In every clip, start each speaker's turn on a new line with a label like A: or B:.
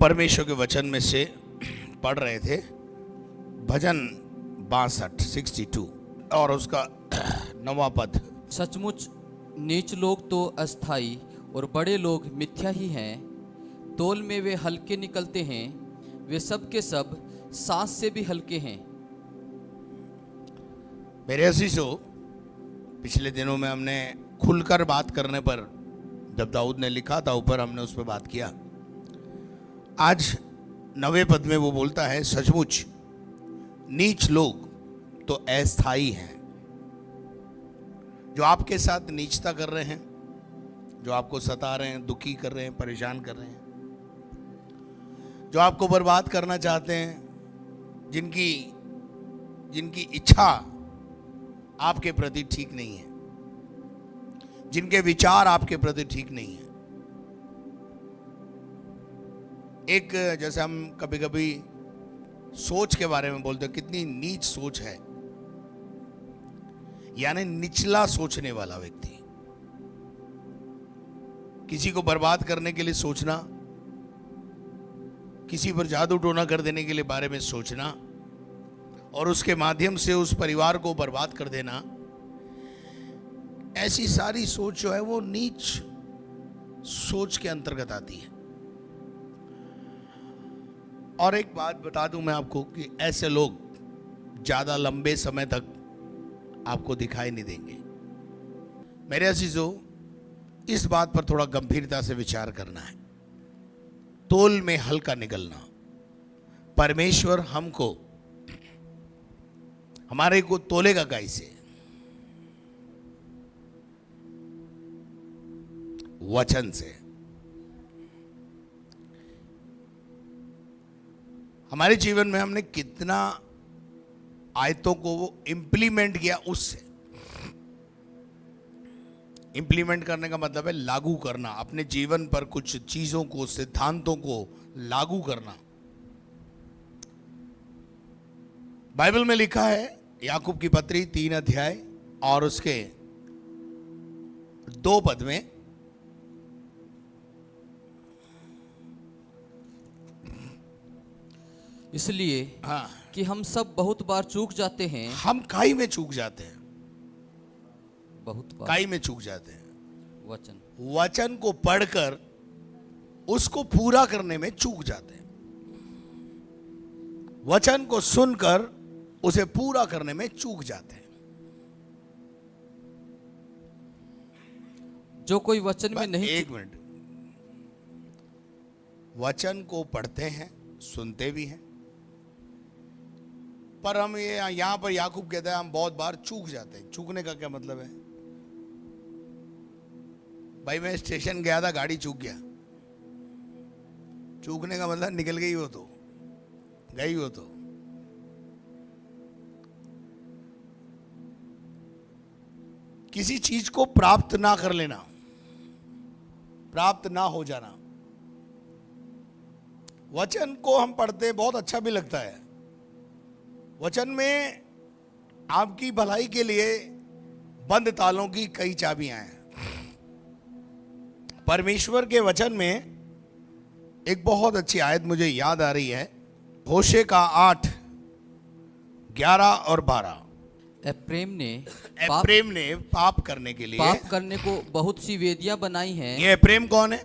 A: परमेश्वर के वचन में से पढ़ रहे थे भजन 62 और उसका 9वां पद।
B: सचमुच नीच लोग तो अस्थाई और बड़े लोग मिथ्या ही हैं। तोल में वे हल्के निकलते हैं, वे सब के सब सांस से भी हल्के हैं।
A: मेरे अजीजों, पिछले दिनों में हमने खुलकर बात करने पर, जब दाऊद ने लिखा था ऊपर, हमने उस पर बात किया। आज 9वें पद में वो बोलता है, सचमुच नीच लोग तो अस्थाई हैं। जो आपके साथ नीचता कर रहे हैं, जो आपको सता रहे हैं, दुखी कर रहे हैं, परेशान कर रहे हैं, जो आपको बर्बाद करना चाहते हैं, जिनकी इच्छा आपके प्रति ठीक नहीं है, जिनके विचार आपके प्रति ठीक नहीं है। एक जैसे हम कभी कभी सोच के बारे में बोलते हैं, कितनी नीच सोच है, यानी निचला सोचने वाला व्यक्ति, किसी को बर्बाद करने के लिए सोचना, किसी पर जादू टोना कर देने के लिए बारे में सोचना और उसके माध्यम से उस परिवार को बर्बाद कर देना, ऐसी सारी सोच जो है वो नीच सोच के अंतर्गत आती है। और एक बात बता दूं मैं आपको कि ऐसे लोग ज्यादा लंबे समय तक आपको दिखाई नहीं देंगे। मेरे अजीजों, इस बात पर थोड़ा गंभीरता से विचार करना है। तोल में हल्का निकलना, परमेश्वर हमको, हमारे को तोलेगा कैसे? वचन से। हमारे जीवन में हमने कितना आयतों को वो इंप्लीमेंट किया, उससे। इंप्लीमेंट करने का मतलब है लागू करना, अपने जीवन पर कुछ चीजों को, सिद्धांतों को लागू करना। बाइबल में लिखा है, याकूब की पत्री 3 अध्याय और उसके 2 पद में,
B: इसलिए कि हम सब बहुत बार चूक जाते हैं।
A: हम खाई में चूक जाते हैं,
B: बहुत बार
A: काई में चूक जाते हैं। वचन को पढ़कर उसको पूरा करने में चूक जाते हैं, वचन को सुनकर उसे पूरा करने में चूक जाते हैं।
B: जो कोई वचन में नहीं,
A: एक मिनट, वचन को पढ़ते हैं, सुनते भी हैं, पर हम ये यहां पर याकूब कहता है हम बहुत बार चूक जाते हैं। चूकने का क्या मतलब है? भाई मैं स्टेशन गया था, गाड़ी चूक गया। चूकने का मतलब निकल गई हो तो, गई हो तो। किसी चीज को प्राप्त ना कर लेना, प्राप्त ना हो जाना। वचन को हम पढ़ते, बहुत अच्छा भी लगता है। वचन में आपकी भलाई के लिए बंद तालों की कई चाबियां हैं। परमेश्वर के वचन में एक बहुत अच्छी आयत मुझे याद आ रही है, होशे का 8, 11 और 12।
B: एप्रेम ने
A: पाप करने के लिए,
B: पाप करने को बहुत सी वेदियां बनाई हैं।
A: ये एप्रेम कौन है?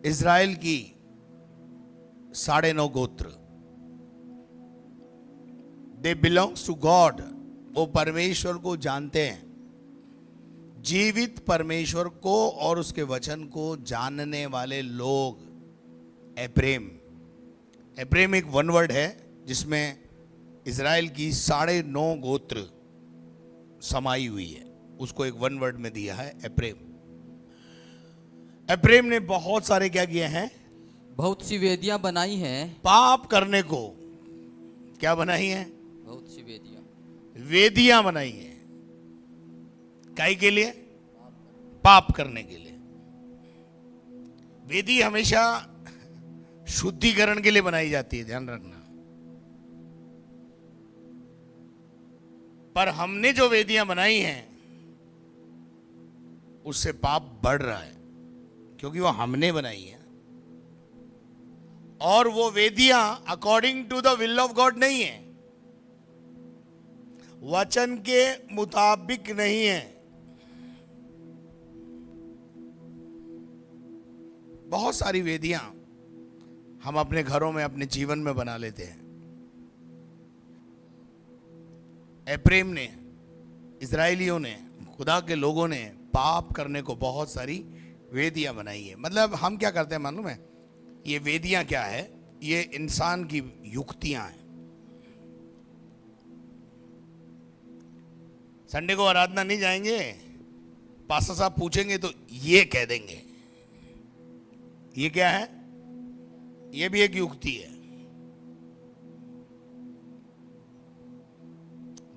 A: इज़राइल की 9.5 गोत्र। They belongs to God. वो परमेश्वर को जानते हैं, जीवित परमेश्वर को और उसके वचन को जानने वाले लोग। एप्रेम एक वन वर्ड है जिसमें इज़राइल की 9.5 गोत्र समाई हुई है, उसको एक वन वर्ड में दिया है, एप्रेम। एप्रेम ने बहुत सारे क्या किए हैं? बहुत
B: सी वेदियां बनाई हैं।
A: पाप करने को क्या बनाई हैं?
B: बहुत सी
A: वेदियां बनाई हैं। काई के लिए? पाप करने के लिए। वेदी हमेशा शुद्धिकरण के लिए बनाई जाती है, ध्यान रखना। पर हमने जो वेदियां बनाई हैं उससे पाप बढ़ रहा है, क्योंकि वो हमने बनाई है। और वो वेदियां according to the will of God नहीं है, वचन के मुताबिक नहीं है। बहुत सारी वेदियां हम अपने घरों में, अपने जीवन में बना लेते हैं। एप्रेम ने, इजराइलियों ने, खुदा के लोगों ने पाप करने को बहुत सारी वेदियां बनाई है। मतलब हम क्या करते हैं मालूम है? ये वेदियां क्या है? ये इंसान की युक्तियां हैं। संडे को आराधना नहीं जाएंगे, पास्टर साहब पूछेंगे तो ये कह देंगे। ये क्या है? ये भी एक युक्ति है।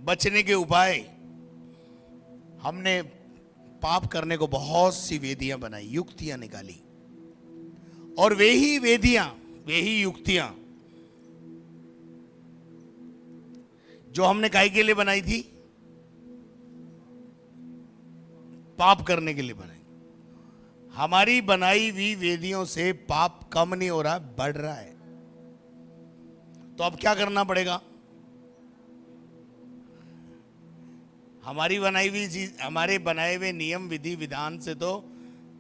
A: बचने के उपाय, हमने पाप करने को बहुत सी वेदियां बनाई, युक्तियां निकाली। और वे ही वेदियां, वे ही युक्तियां जो हमने काहे के लिए बनाई थी? पाप करने के लिए बनाई। हमारी बनाई हुई वेदियों से पाप कम नहीं हो रहा, बढ़ रहा है। तो अब क्या करना पड़ेगा? हमारी बनाई हुई चीज, हमारे बनाए हुए नियम विधि विधान से तो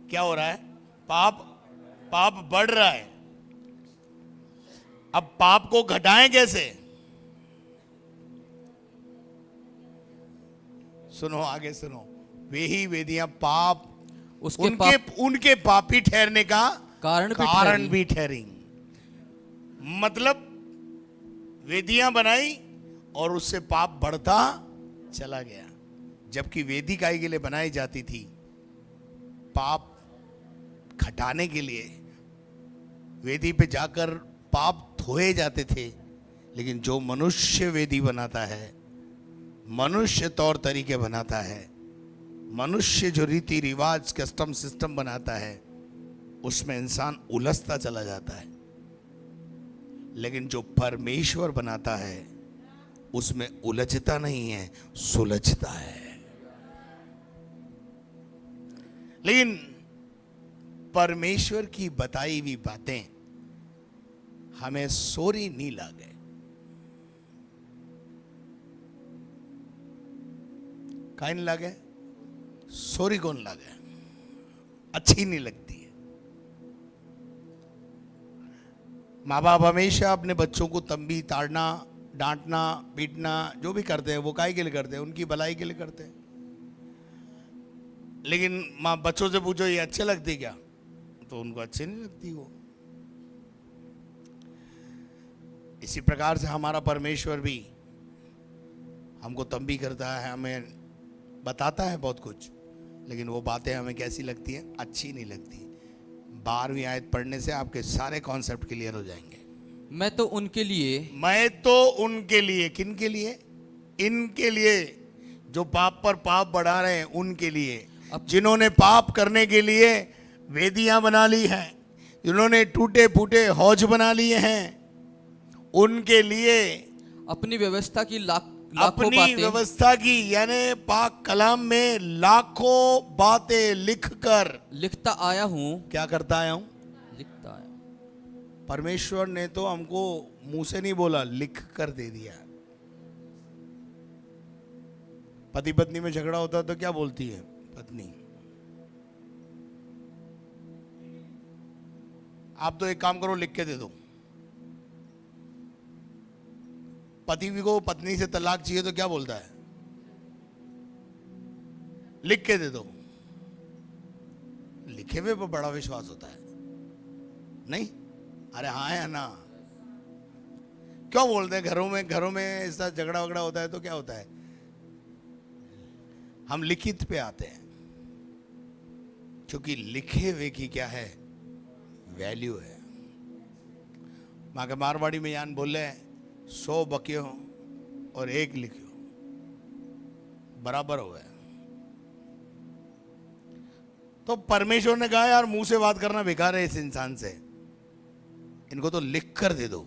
A: क्या हो रहा है? पाप बढ़ रहा है। अब पाप को घटाएं कैसे? सुनो, आगे सुनो। वे ही वेदियां पाप उनके पापी ठहरने का कारण भी ठहरी। मतलब वेदियां बनाई और उससे पाप बढ़ता चला गया। जबकि वेदी काहे के लिए बनाई जाती थी? पाप घटाने के लिए। वेदी पे जाकर पाप धोए जाते थे। लेकिन जो मनुष्य वेदी बनाता है, मनुष्य तौर तरीके बनाता है, मनुष्य जो रीति रिवाज कस्टम सिस्टम बनाता है, उसमें इंसान उलझता चला जाता है। लेकिन जो परमेश्वर बनाता है उसमें उलझता नहीं है, सुलझता है। लेकिन परमेश्वर की बताई हुई बातें हमें सोरी नहीं लगे। काहे नहीं लगे? सोरी कौन लगे? अच्छी नहीं लगती है। माँ बाप हमेशा अपने बच्चों को तंबी, ताड़ना, डांटना, पीटना जो भी करते हैं वो काहे के लिए करते हैं? उनकी भलाई के लिए करते हैं। लेकिन माँ बच्चों से पूछो ये अच्छे लगती क्या, तो उनको अच्छे नहीं लगती वो। इसी प्रकार से हमारा परमेश्वर भी हमको तंबी करता है, हमें बताता है बहुत कुछ, लेकिन वो बातें हमें कैसी लगती हैं? अच्छी नहीं लगती। 12वीं आयत पढ़ने से आपके सारे कॉन्सेप्ट क्लियर हो जाएंगे।
B: मैं तो उनके लिए, किन के लिए? इनके लिए जो पाप पर पाप बढ़ा रहे हैं, उनके लिए। जिन्होंने पाप करने के लिए वेदियां बना ली हैं, जिन्होंने टूटे फूटे हौज बना लिए हैं, उनके लिए अपनी व्यवस्था की
A: अपनी व्यवस्था की, यानी पाक कलाम में लाखों बातें लिखता
B: आया हूं।
A: क्या करता आया हूं?
B: लिखता आया।
A: परमेश्वर ने तो हमको मुंह से नहीं बोला, लिख कर दे दिया। पति पत्नी में झगड़ा होता तो क्या बोलती है पत्नी? आप तो एक काम करो, लिख के दे दो। पति भी को पत्नी से तलाक चाहिए तो क्या बोलता है? लिख के दे दो। लिखे हुए पर बड़ा विश्वास होता है, नहीं? अरे हाँ या ना? क्यों बोलते हैं? घरों में ऐसा झगड़ा वगड़ा होता है तो क्या होता है? हम लिखित पे आते हैं, क्योंकि लिखे हुए की क्या है? वैल्यू है। माँ के मारवाड़ी में यान बोले 100 बकियो और 1 लिखियो बराबर हो गया। तो परमेश्वर ने कहा यार मुंह से बात करना बेकार है इस इंसान से, इनको तो लिख कर दे दो।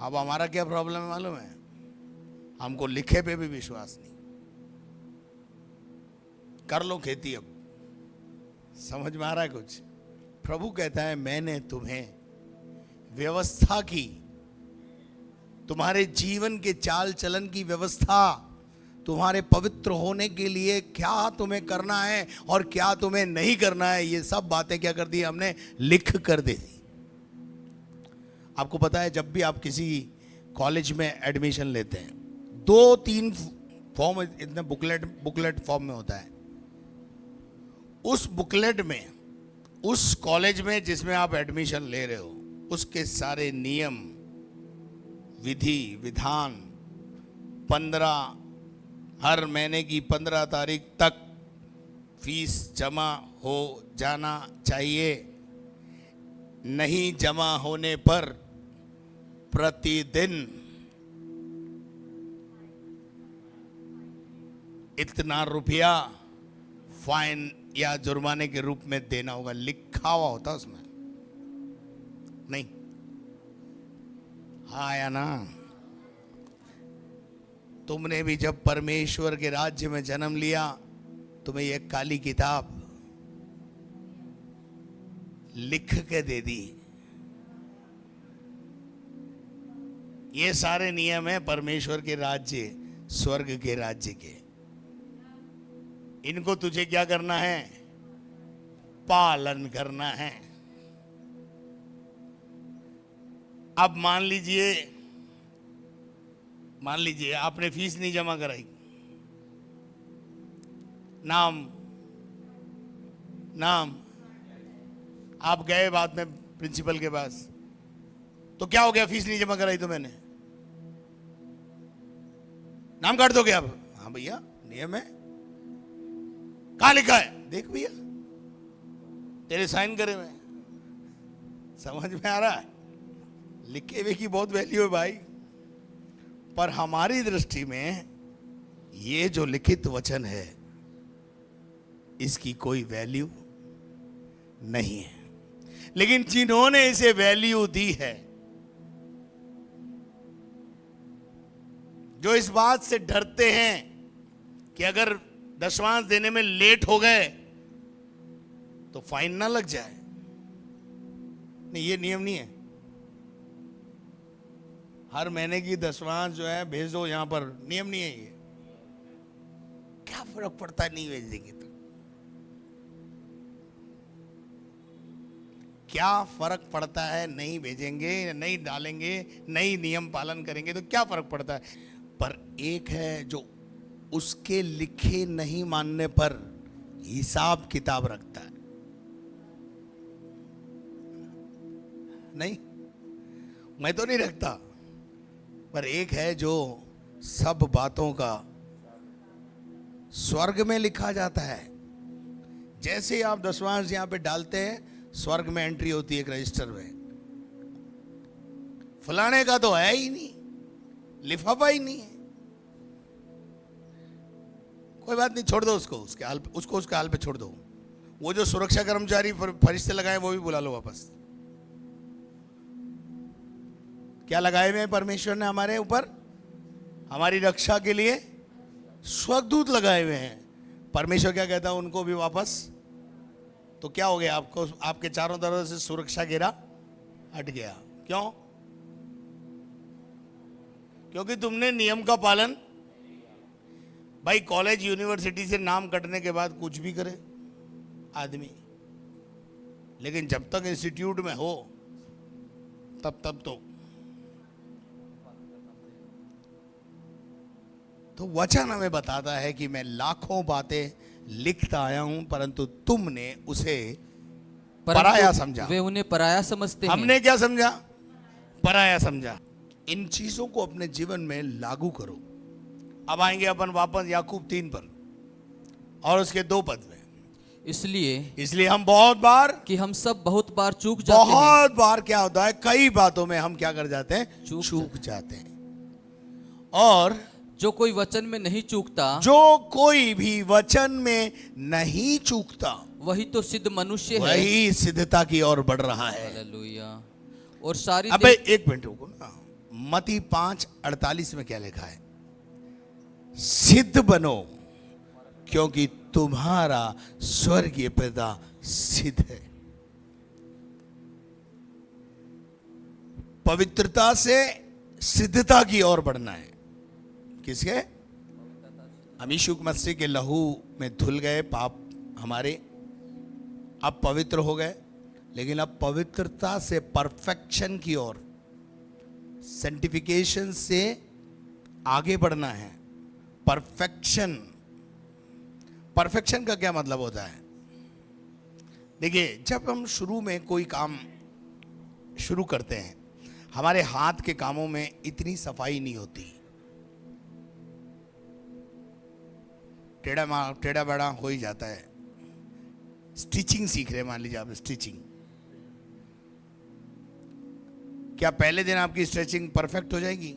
A: अब हमारा क्या प्रॉब्लम है मालूम है? हमको लिखे पे भी विश्वास नहीं। कर लो खेती, अब समझ में आ रहा है कुछ? प्रभु कहता है मैंने तुम्हें व्यवस्था की, तुम्हारे जीवन के चाल चलन की व्यवस्था, तुम्हारे पवित्र होने के लिए क्या तुम्हें करना है और क्या तुम्हें नहीं करना है, ये सब बातें क्या कर दी हमने, लिख कर दे दी। आपको पता है जब भी आप किसी कॉलेज में एडमिशन लेते हैं, 2-3 फॉर्म इतने बुकलेट फॉर्म में होता है। उस बुकलेट में, उस कॉलेज में जिसमें आप एडमिशन ले रहे हो, उसके सारे नियम, विधि विधान, 15 हर महीने की 15 तारीख तक फीस जमा हो जाना चाहिए। नहीं जमा होने पर प्रतिदिन इतना रुपया फाइन या जुर्माने के रूप में देना होगा। लिखा हुआ होता उसमें, नहीं? हाँ या ना? तुमने भी जब परमेश्वर के राज्य में जन्म लिया, तुम्हें यह काली किताब लिख के दे दी। ये सारे नियम है परमेश्वर के राज्य, स्वर्ग के राज्य के। इनको तुझे क्या करना है? पालन करना है। अब मान लीजिए आपने फीस नहीं जमा कराई, नाम आप गए बाद में प्रिंसिपल के पास, तो क्या हो गया? फीस नहीं जमा कराई तो मैंने नाम काट दोगे आप? हाँ भैया नियम है। कहां लिखा है? देख भैया तेरे साइन करे हुए। समझ में आ रहा है? लिखे हुए की बहुत वैल्यू है भाई, पर हमारी दृष्टि में ये जो लिखित वचन है इसकी कोई वैल्यू नहीं है। लेकिन जिन्होंने इसे वैल्यू दी है, जो इस बात से डरते हैं कि अगर दशमांश देने में लेट हो गए तो फाइन ना लग जाए, नहीं ये नियम नहीं है। हर महीने की दशमांश जो है भेज दो यहां पर, नियम नहीं है ये। क्या फर्क पड़ता है नहीं भेज देंगे तो? क्या फर्क पड़ता है नहीं भेजेंगे, नहीं डालेंगे, नहीं नियम पालन करेंगे तो क्या फर्क पड़ता है? पर एक है जो उसके लिखे नहीं मानने पर हिसाब किताब रखता है। नहीं, मैं तो नहीं रखता, पर एक है जो सब बातों का स्वर्ग में लिखा जाता है। जैसे ही आप दशमांश यहां पे डालते हैं, स्वर्ग में एंट्री होती है एक रजिस्टर में। फलाने का तो है ही नहीं, लिफाफा ही नहीं है। कोई बात नहीं, छोड़ दो उसको, उसके हाल पे छोड़ दो। वो जो सुरक्षा कर्मचारी फरिश्ते लगाए वो भी बुला लो वापस। क्या लगाए हुए हैं परमेश्वर ने हमारे ऊपर? हमारी रक्षा के लिए स्वर्गदूत लगाए हुए हैं। परमेश्वर क्या कहता है? उनको भी वापस। तो क्या हो गया? आपको आपके चारों तरफ से सुरक्षा घेरा हट गया। क्यों? क्योंकि तुमने नियम का पालन। भाई कॉलेज यूनिवर्सिटी से नाम कटने के बाद कुछ भी करे आदमी, लेकिन जब तक इंस्टीट्यूट में हो तब तो वचन हमें बताता है कि मैं लाखों बातें लिखता आया हूं, परंतु तुमने उसे पराया समझा।
C: वे उन्हें पराया समझते हैं।
A: हमने क्या समझा? पराया समझा। इन चीजों को अपने जीवन में लागू करो। अब आएंगे अपन वापस याकूब 3 पर और उसके 2 पद में।
C: इसलिए
A: हम बहुत बार
C: कि हम सब बहुत बार चूक जाते हैं।
A: बहुत बार क्या होता है? कई बातों में हम क्या कर जाते हैं? चूक जाते हैं। और
C: जो कोई वचन में नहीं चूकता,
A: जो कोई भी वचन में नहीं चूकता,
C: वही तो सिद्ध मनुष्य है,
A: वही सिद्धता की ओर बढ़ रहा है।
C: हालेलुया। और सारी
A: अबे एक मिनट रुको ना, मत्ती 5:48 में क्या लिखा है? सिद्ध बनो क्योंकि तुम्हारा स्वर्गीय पिता सिद्ध है। पवित्रता से सिद्धता की ओर बढ़ना है। किसके? हम यीशु मसीह के लहू में धुल गए, पाप हमारे अब पवित्र हो गए, लेकिन अब पवित्रता से परफेक्शन की ओर, सेंटिफिकेशन से आगे बढ़ना है। परफेक्शन, परफेक्शन का क्या मतलब होता है? देखिए, जब हम शुरू में कोई काम शुरू करते हैं, हमारे हाथ के कामों में इतनी सफाई नहीं होती, टेढ़ा बड़ा हो ही जाता है। स्टिचिंग सीख रहे हैं, मान लीजिए आप स्टिचिंग, क्या पहले दिन आपकी स्टिचिंग परफेक्ट हो जाएगी?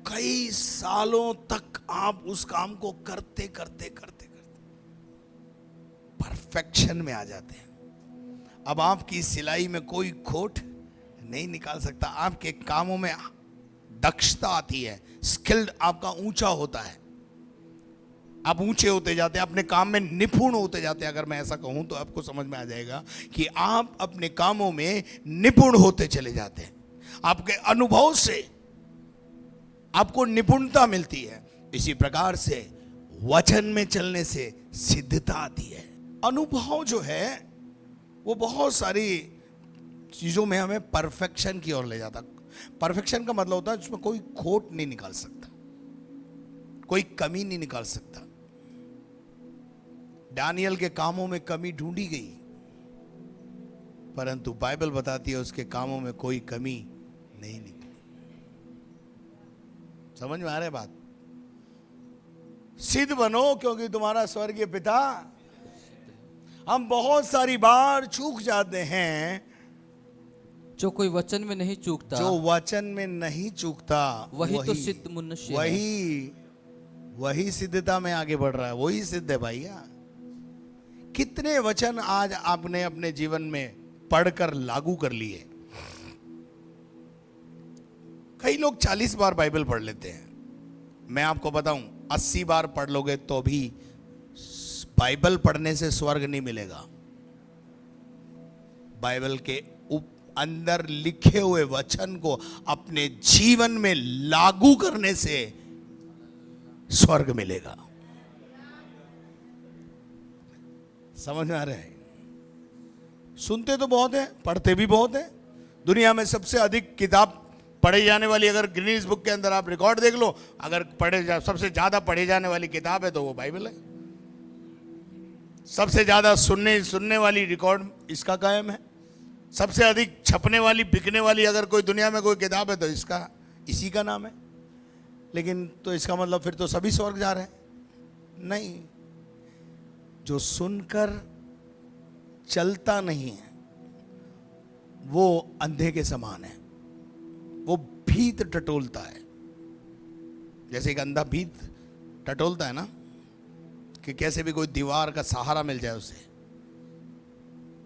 A: कई सालों तक आप उस काम को करते करते करते करते परफेक्शन में आ जाते हैं। अब आपकी सिलाई में कोई खोट नहीं निकाल सकता। आपके कामों में दक्षता आती है, स्किल्ड आपका ऊंचा होता है, आप ऊंचे होते जाते हैं, अपने काम में निपुण होते जाते हैं। अगर मैं ऐसा कहूं तो आपको समझ में आ जाएगा कि आप अपने कामों में निपुण होते चले जाते हैं। आपके अनुभव से आपको निपुणता मिलती है। इसी प्रकार से वचन में चलने से सिद्धता आती है। अनुभव जो है वो बहुत सारी चीजों में हमें परफेक्शन की ओर ले जाता। परफेक्शन का मतलब होता है जिसमें कोई खोट नहीं निकाल सकता, कोई कमी नहीं निकाल सकता। दानियल के कामों में कमी ढूंढी गई, परंतु बाइबल बताती है उसके कामों में कोई कमी नहीं निकली। समझ में आ रहा है बात? सिद्ध बनो क्योंकि तुम्हारा स्वर्गीय पिता। हम बहुत सारी बार चूक जाते हैं।
C: जो कोई वचन में नहीं चूकता,
A: जो वचन में नहीं चूकता
C: वही तो सिद्ध मनुष्य है।
A: वही सिद्धता में आगे बढ़ रहा है, वही सिद्ध है भैया। कितने वचन आज आपने अपने जीवन में पढ़कर लागू कर लिए? कई लोग 40 बार बाइबल पढ़ लेते हैं। मैं आपको बताऊं, 80 बार पढ़ लोगे तो भी बाइबल पढ़ने से स्वर्ग नहीं मिलेगा। बाइबल के अंदर लिखे हुए वचन को अपने जीवन में लागू करने से स्वर्ग मिलेगा। समझ में आ रहा है? सुनते तो बहुत है, पढ़ते भी बहुत है। दुनिया में सबसे अधिक किताब पढ़ी जाने वाली, अगर गिनीज बुक के अंदर आप रिकॉर्ड देख लो, अगर सबसे ज्यादा पढ़ी जाने वाली किताब है तो वो बाइबल है। सबसे ज्यादा सुनने वाली रिकॉर्ड इसका कायम है। सबसे अधिक छपने वाली, बिकने वाली अगर कोई दुनिया में कोई किताब है तो इसी का नाम है। लेकिन तो इसका मतलब फिर तो सभी स्वर्ग जा रहे हैं? नहीं। जो सुनकर चलता नहीं है वो अंधे के समान है। वो भीत टटोलता है, जैसे एक अंधा भीत टटोलता है ना, कि कैसे भी कोई दीवार का सहारा मिल जाए उसे।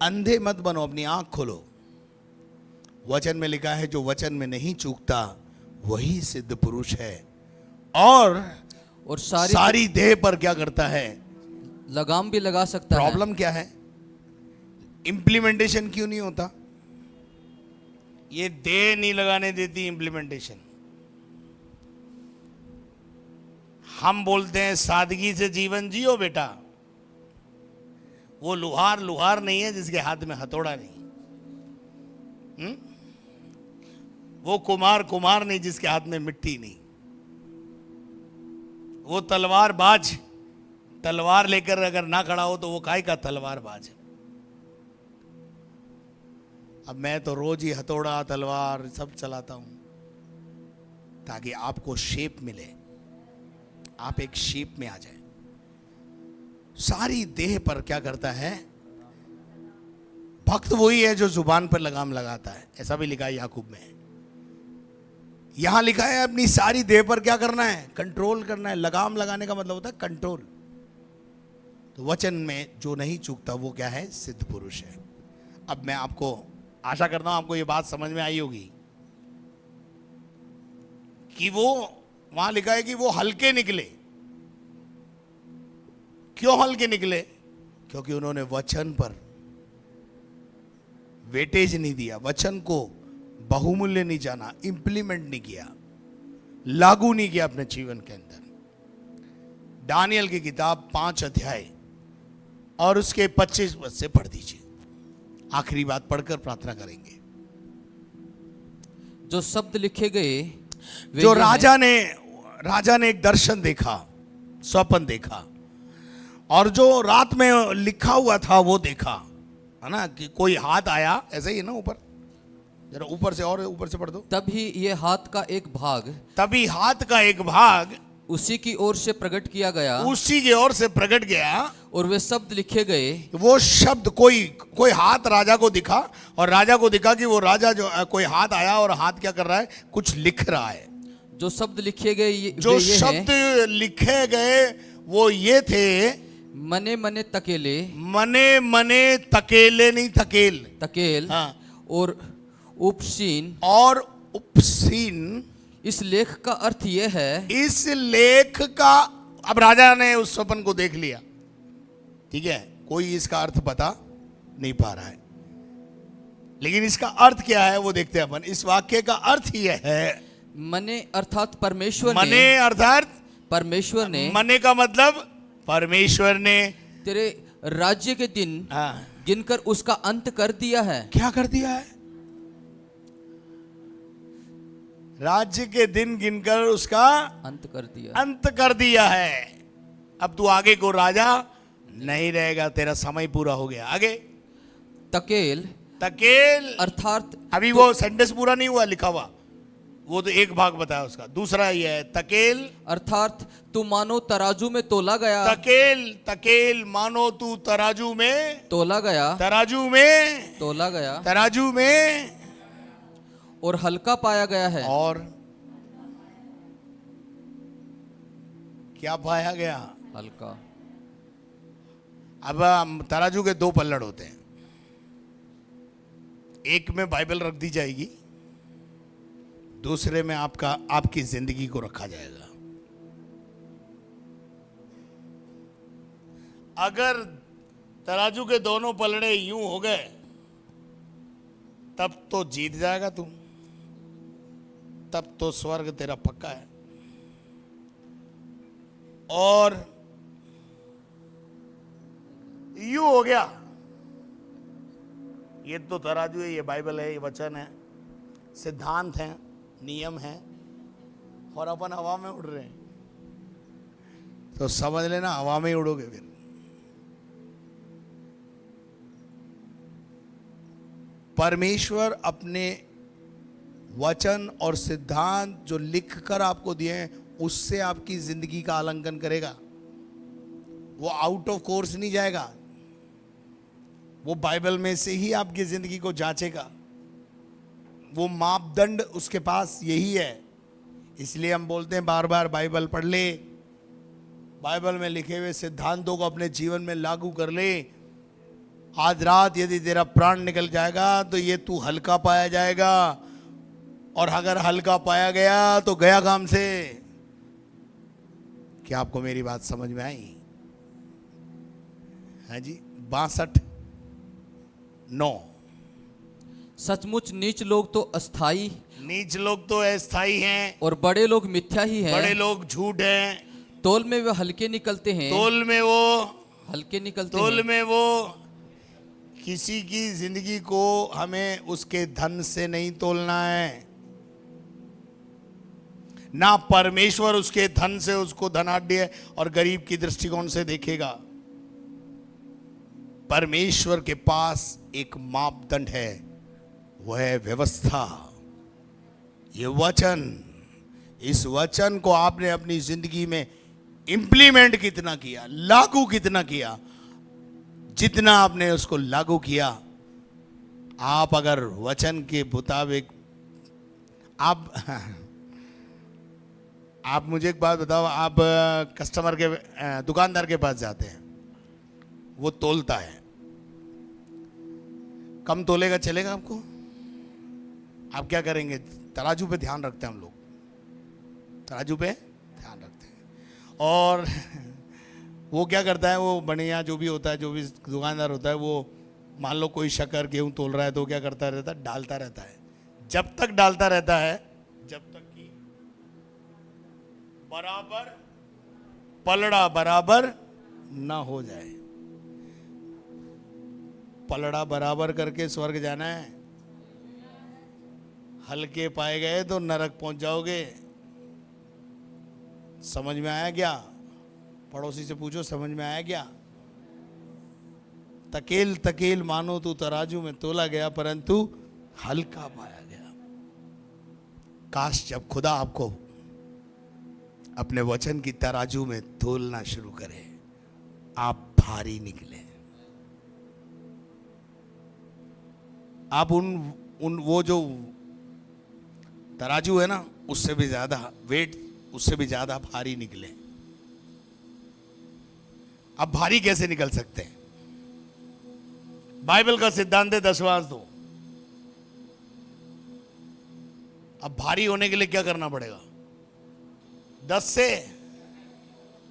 A: अंधे मत बनो, अपनी आंख खोलो। वचन में लिखा है जो वचन में नहीं चूकता वही सिद्ध पुरुष है। और सारी देह पर क्या करता है?
C: लगाम भी लगा सकता है।
A: प्रॉब्लम क्या है? इंप्लीमेंटेशन क्यों नहीं होता? ये देह नहीं लगाने देती इंप्लीमेंटेशन। हम बोलते हैं सादगी से जीवन जियो बेटा। वो लुहार नहीं है जिसके हाथ में हथौड़ा नहीं। वो कुमार नहीं जिसके हाथ में मिट्टी नहीं। वो तलवार लेकर अगर ना खड़ा हो तो वो काय का तलवारबाज है। अब मैं तो रोज ही हथौड़ा, तलवार सब चलाता हूं ताकि आपको शेप मिले, आप एक शेप में आ जाए। सारी देह पर क्या करता है? भक्त वही है जो जुबान पर लगाम लगाता है, ऐसा भी लिखा है याकूब में। यहां लिखा है अपनी सारी देह पर क्या करना है? कंट्रोल करना है। लगाम लगाने का मतलब होता है कंट्रोल। तो वचन में जो नहीं चूकता वो क्या है? सिद्ध पुरुष है। अब मैं आपको आशा करता हूं आपको ये बात समझ में आई होगी कि वो वहां लिखा है कि वो हल्के निकले। क्यों हल्के निकले? क्योंकि उन्होंने वचन पर वेटेज नहीं दिया, वचन को बहुमूल्य नहीं जाना, इंप्लीमेंट नहीं किया, लागू नहीं किया अपने जीवन के अंदर। दानियल की किताब 5 अध्याय और उसके 25 पद से पढ़ दीजिए। आखिरी बात पढ़कर प्रार्थना करेंगे।
C: जो शब्द लिखे गए वे
A: जो
C: ये
A: राजा ने एक दर्शन देखा, स्वप्न देखा, और जो रात में लिखा हुआ था वो देखा, है ना, कि कोई हाथ आया, ऐसा ही है ना, ऊपर जरा ऊपर से और ऊपर से पढ़ दो।
C: तभी ये हाथ का एक भाग
A: तभी हाथ का एक भाग
C: उसी की ओर से प्रकट किया गया
A: उसी की ओर से प्रकट गया,
C: और वे शब्द लिखे गए।
A: वो शब्द, कोई हाथ राजा को दिखा, और राजा को दिखा कि वो राजा जो कोई हाथ आया और हाथ क्या कर रहा है, कुछ लिख रहा है।
C: जो शब्द लिखे गए
A: जो
C: वे ये
A: शब्द
C: हैं,
A: लिखे गए वो ये थे,
C: मने मने तकेले,
A: मने मने तकेले नहीं, तकेल,
C: तकेल
A: हाँ,
C: और उपसीन।
A: और उपसीन।
C: इस लेख का अर्थ यह है,
A: इस लेख का, अब राजा ने उस स्वप्न को देख लिया, ठीक है, कोई इसका अर्थ बता नहीं पा रहा है, लेकिन इसका अर्थ क्या है वो देखते हैं अपन। इस वाक्य का अर्थ यह है,
C: मने अर्थात परमेश्वर
A: मने
C: ने,
A: अर्थात
C: परमेश्वर ने
A: मने का मतलब परमेश्वर ने
C: तेरे राज्य के दिन
A: हाँ,
C: गिनकर उसका अंत कर दिया है।
A: क्या कर दिया है? राज्य के दिन गिनकर उसका
C: अंत कर दिया।
A: अंत कर दिया है। अब तू आगे को राजा नहीं रहेगा, तेरा समय पूरा हो गया। आगे
C: तकेल
A: तकेल,
C: अर्थात
A: अभी वो सेंटेंस पूरा नहीं हुआ लिखा हुआ, वो तो एक भाग बताया उसका। दूसरा ये है तकेल,
C: अर्थात तू मानो तराजू में तोला गया,
A: तकेल तकेल मानो तू तराजू में,
C: तोला गया,
A: तराजू में,
C: तोला गया
A: तराजू में,
C: और हल्का पाया गया है।
A: और क्या पाया गया?
C: हल्का।
A: अब तराजू के 2 पल्लड़ होते हैं, एक में बाइबल रख दी जाएगी, दूसरे में आपकी जिंदगी को रखा जाएगा। अगर तराजू के दोनों पलड़े यूं हो गए तब तो जीत जाएगा तू, तब तो स्वर्ग तेरा पक्का है। और यूं हो गया, ये तो तराजू है, ये बाइबल है, ये वचन है, सिद्धांत है, नियम है, और अपन हवा में उड़ रहे हैं, तो समझ लेना हवा में ही उड़ोगे फिर। परमेश्वर अपने वचन और सिद्धांत जो लिखकर आपको दिए हैं उससे आपकी जिंदगी का आलंकन करेगा। वो आउट ऑफ कोर्स नहीं जाएगा, वो बाइबल में से ही आपकी जिंदगी को जांचेगा। वो मापदंड उसके पास यही है। इसलिए हम बोलते हैं बार बार बाइबल पढ़ ले, बाइबल में लिखे हुए सिद्धांतों को अपने जीवन में लागू कर ले। आज रात यदि तेरा प्राण निकल जाएगा तो ये तू हल्का पाया जाएगा, और अगर हल्का पाया गया तो गया काम से। क्या आपको मेरी बात समझ में आई? हाँ जी। 62:9।
C: सचमुच नीच लोग तो अस्थाई,
A: नीच लोग तो अस्थाई हैं,
C: और बड़े लोग मिथ्या ही हैं।
A: बड़े लोग झूठ हैं।
C: तोल में वे हल्के निकलते हैं,
A: तोल में वो
C: हल्के निकलते
A: तोल
C: हैं।
A: में वो किसी की जिंदगी को हमें उसके धन से नहीं तोलना है, ना परमेश्वर उसके धन से उसको धनाढ्य और गरीब की दृष्टिकोण से देखेगा। परमेश्वर के पास एक मापदंड है, वह है व्यवस्था। ये वचन, इस वचन को आपने अपनी जिंदगी में इंप्लीमेंट कितना किया, लागू कितना किया। जितना आपने उसको लागू किया, आप अगर वचन के मुताबिक आप मुझे एक बात बताओ, आप कस्टमर के दुकानदार के पास जाते हैं, वो तोलता है, कम तोलेगा चलेगा आपको? आप क्या करेंगे? तराजू पे ध्यान रखते हैं हम लोग, तराजू पे ध्यान रखते हैं। और वो क्या करता है, वो बढ़िया जो भी होता है, जो भी दुकानदार होता है, वो मान लो कोई शक्कर गेहूं तोल रहा है तो क्या करता रहता है, डालता रहता है। जब तक डालता रहता है जब तक कि बराबर पलड़ा बराबर ना हो जाए। पलड़ा बराबर करके स्वर्ग जाना है, हल्के पाए गए तो नरक पहुंच जाओगे। समझ में आया क्या? पड़ोसी से पूछो, समझ में आया क्या? तकेल तकेल मानो तू तराजू में तोला गया, परंतु हल्का पाया गया। काश जब खुदा आपको अपने वचन की तराजू में तोलना शुरू करे, आप भारी निकले। आप उन वो जो तराजू है ना, उससे भी ज्यादा वेट, उससे भी ज्यादा भारी निकले। अब भारी कैसे निकल सकते हैं? बाइबल का सिद्धांत है 10वां तो। अब भारी होने के लिए क्या करना पड़ेगा? 10 से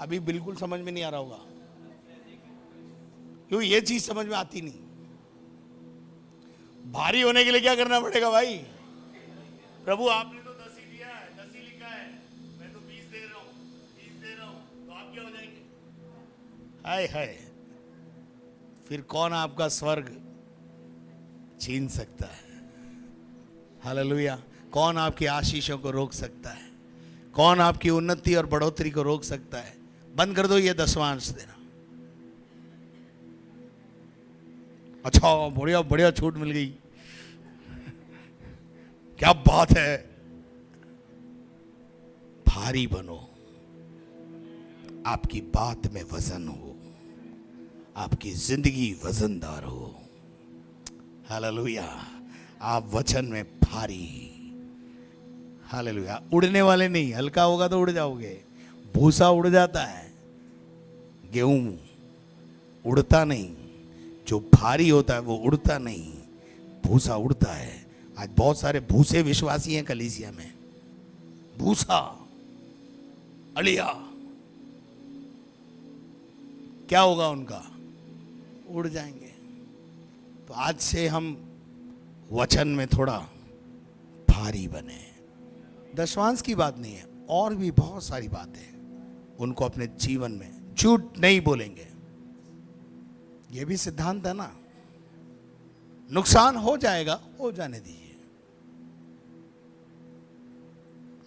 A: अभी बिल्कुल समझ में नहीं आ रहा होगा, क्यों? ये चीज समझ में आती नहीं। भारी होने के लिए क्या करना पड़ेगा भाई? प्रभु आपने तो 10 ही दिया है, 10 ही लिखा है, मैं तो 20 दे रहा हूं, 20 दे रहा हूं, तो आप क्या हो जाएंगे? हाय हाय, फिर कौन आपका स्वर्ग छीन सकता है? हालेलुया। कौन आपकी आशीषों को रोक सकता है? कौन आपकी उन्नति और बढ़ोतरी को रोक सकता है? बंद कर दो ये 10वां अंश देना। अच्छा, बढ़िया बढ़िया छूट मिल गई, क्या बात है। भारी बनो, आपकी बात में वजन हो, आपकी जिंदगी वजनदार हो। हालेलुया। आप वचन में भारी, हालेलुया। उड़ने वाले नहीं, हल्का होगा तो उड़ जाओगे। भूसा उड़ जाता है, गेहूं उड़ता नहीं। जो भारी होता है वो उड़ता नहीं, भूसा उड़ता है। आज बहुत सारे भूसे विश्वासी हैं कलीसिया में। भूसा, अलिया, क्या होगा उनका? उड़ जाएंगे। तो आज से हम वचन में थोड़ा भारी बने। दशवांश की बात नहीं है, और भी बहुत सारी बातें, उनको अपने जीवन में झूठ नहीं बोलेंगे। ये भी सिद्धांत है ना। नुकसान हो जाएगा, हो जाने दीजिए।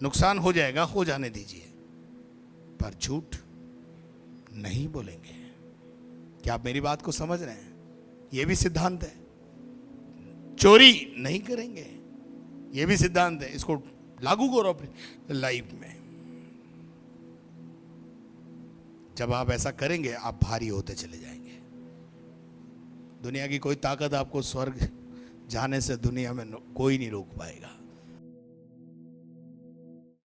A: नुकसान हो जाएगा, हो जाने दीजिए, पर झूठ नहीं बोलेंगे। क्या आप मेरी बात को समझ रहे हैं? यह भी सिद्धांत है। चोरी नहीं करेंगे, यह भी सिद्धांत है। इसको लागू करो अपनी लाइफ में। जब आप ऐसा करेंगे, आप भारी होते चले जाएंगे। दुनिया की कोई ताकत आपको स्वर्ग जाने से दुनिया में कोई नहीं रोक पाएगा।